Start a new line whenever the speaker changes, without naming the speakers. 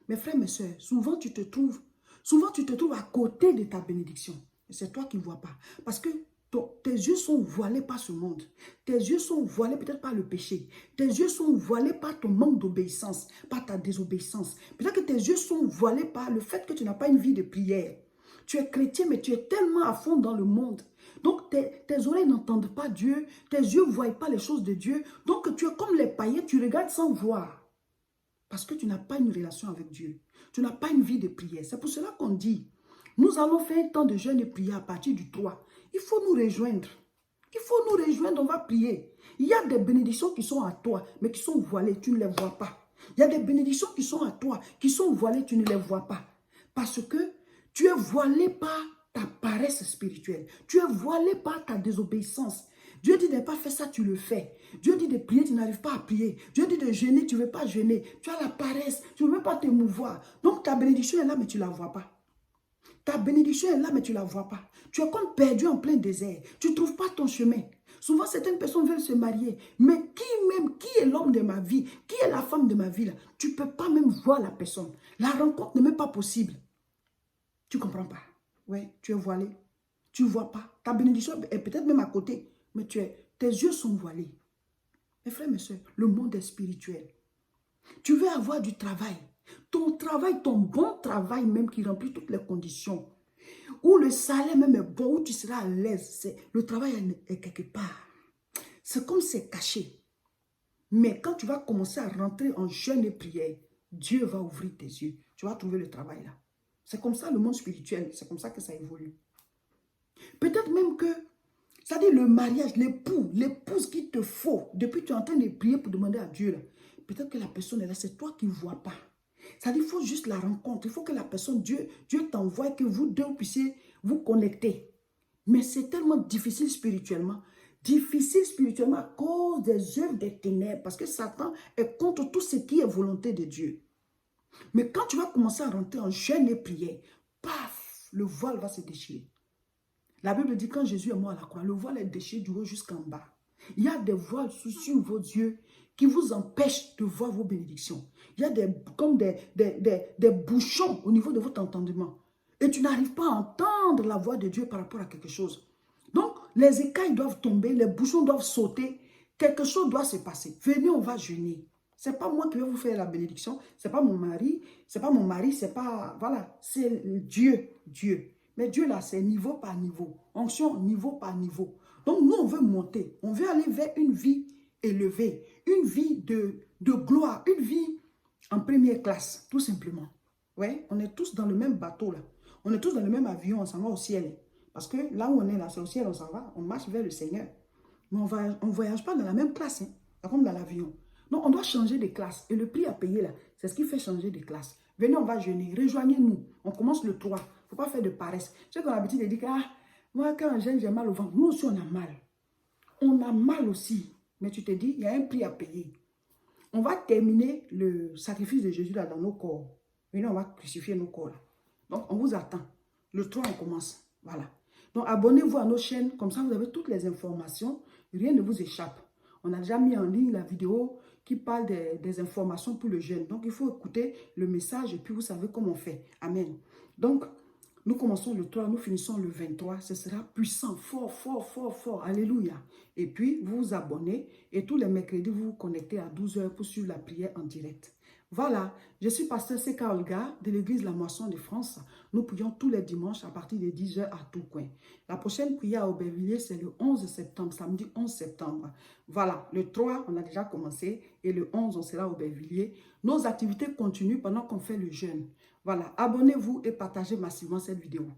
Mes frères, mes soeurs, souvent tu te trouves à côté de ta bénédiction. C'est toi qui ne vois pas. Parce que tes yeux sont voilés par ce monde. Tes yeux sont voilés peut-être par le péché. Tes yeux sont voilés par ton manque d'obéissance, par ta désobéissance. Peut-être que tes yeux sont voilés par le fait que tu n'as pas une vie de prière. Tu es chrétien, mais tu es tellement à fond dans le monde. Donc, tes oreilles n'entendent pas Dieu. Tes yeux ne voient pas les choses de Dieu. Donc, tu es comme les païens, tu regardes sans voir. Parce que tu n'as pas une relation avec Dieu. Tu n'as pas une vie de prière. C'est pour cela qu'on dit, nous allons faire un temps de jeûne et prière à partir du 3. Il faut nous rejoindre. Il faut nous rejoindre, on va prier. Il y a des bénédictions qui sont à toi, mais qui sont voilées, tu ne les vois pas. Il y a des bénédictions qui sont à toi, qui sont voilées, tu ne les vois pas. Parce que tu es voilé par ta paresse spirituelle. Tu es voilé par ta désobéissance. Dieu dit de ne pas faire ça, tu le fais. Dieu dit de prier, tu n'arrives pas à prier. Dieu dit de jeûner, tu ne veux pas jeûner. Tu as la paresse, tu ne veux pas te mouvoir. Donc ta bénédiction est là, mais tu ne la vois pas. Ta bénédiction est là, mais tu ne la vois pas. Tu es comme perdu en plein désert. Tu ne trouves pas ton chemin. Souvent, certaines personnes veulent se marier. Mais qui est l'homme de ma vie? Qui est la femme de ma vie là? Tu ne peux pas même voir la personne. La rencontre n'est même pas possible. Tu ne comprends pas. Ouais, tu es voilé. Tu ne vois pas. Ta bénédiction est peut-être même à côté. Mais tes yeux sont voilés. Mes frères, mes soeurs, le monde est spirituel. Tu veux avoir du travail. Ton travail, ton bon travail même qui remplit toutes les conditions. Où le salaire même est bon, où tu seras à l'aise. Le travail est quelque part. C'est comme c'est caché. Mais quand tu vas commencer à rentrer en jeûne et prière, Dieu va ouvrir tes yeux. Tu vas trouver le travail là. C'est comme ça le monde spirituel. C'est comme ça que ça évolue. Peut-être même que, c'est-à-dire le mariage, l'époux, l'épouse qu'il te faut, depuis que tu es en train de prier pour demander à Dieu, peut-être que la personne est là, c'est toi qui ne vois pas. C'est-à-dire il faut juste la rencontre. Il faut que la personne, Dieu t'envoie, que vous deux puissiez vous connecter. Mais c'est tellement difficile spirituellement. Difficile spirituellement à cause des œuvres des ténèbres. Parce que Satan est contre tout ce qui est volonté de Dieu. Mais quand tu vas commencer à rentrer en jeûne et prière, paf, le voile va se déchirer. La Bible dit quand Jésus est mort à la croix, le voile est déchiré du haut jusqu'en bas. Il y a des voiles sur vos yeux qui vous empêchent de voir vos bénédictions. Il y a comme des bouchons au niveau de votre entendement. Et tu n'arrives pas à entendre la voix de Dieu par rapport à quelque chose. Donc, les écailles doivent tomber, les bouchons doivent sauter. Quelque chose doit se passer. Venez, on va jeûner. Ce n'est pas moi qui vais vous faire la bénédiction. Ce n'est pas mon mari. Ce n'est pas mon mari. C'est pas... Voilà. C'est Dieu. Dieu. Mais Dieu là, c'est niveau par niveau. Onction niveau par niveau. Donc nous, on veut monter. On veut aller vers une vie élevée. Une vie de gloire. Une vie en première classe, tout simplement. Ouais, on est tous dans le même bateau là. On est tous dans le même avion, on s'en va au ciel. Parce que là où on est là, c'est au ciel, on s'en va. On marche vers le Seigneur. Mais on ne voyage pas dans la même classe, hein, comme dans l'avion. Donc on doit changer de classe. Et le prix à payer là, c'est ce qui fait changer de classe. Venez, on va jeûner. Rejoignez-nous. On commence le 3. Il ne faut pas faire de paresse. Tu sais qu'on a l'habitude de dire que moi, quand je jeûne, j'ai mal au ventre. Nous aussi, on a mal. On a mal aussi. Mais tu te dis, il y a un prix à payer. On va terminer le sacrifice de Jésus là dans nos corps. Venez, on va crucifier nos corps là. Donc, on vous attend. Le 3, on commence. Voilà. Donc, abonnez-vous à nos chaînes. Comme ça, vous avez toutes les informations. Rien ne vous échappe. On a déjà mis en ligne la vidéo qui parle des informations pour le jeûne. Donc, il faut écouter le message et puis vous savez comment on fait. Amen. Donc, nous commençons le 3, nous finissons le 23. Ce sera puissant, fort, fort, fort, fort. Alléluia. Et puis, vous vous abonnez et tous les mercredis, vous vous connectez à 12 h pour suivre la prière en direct. Voilà, je suis pasteur Seka Olga de l'église La Moisson de France. Nous prions tous les dimanches à partir de 10 h à tout coin. La prochaine prière à Aubervilliers, c'est le 11 septembre, samedi 11 septembre. Voilà, le 3, on a déjà commencé et le 11, on sera à Aubervilliers. Nos activités continuent pendant qu'on fait le jeûne. Voilà, abonnez-vous et partagez massivement cette vidéo.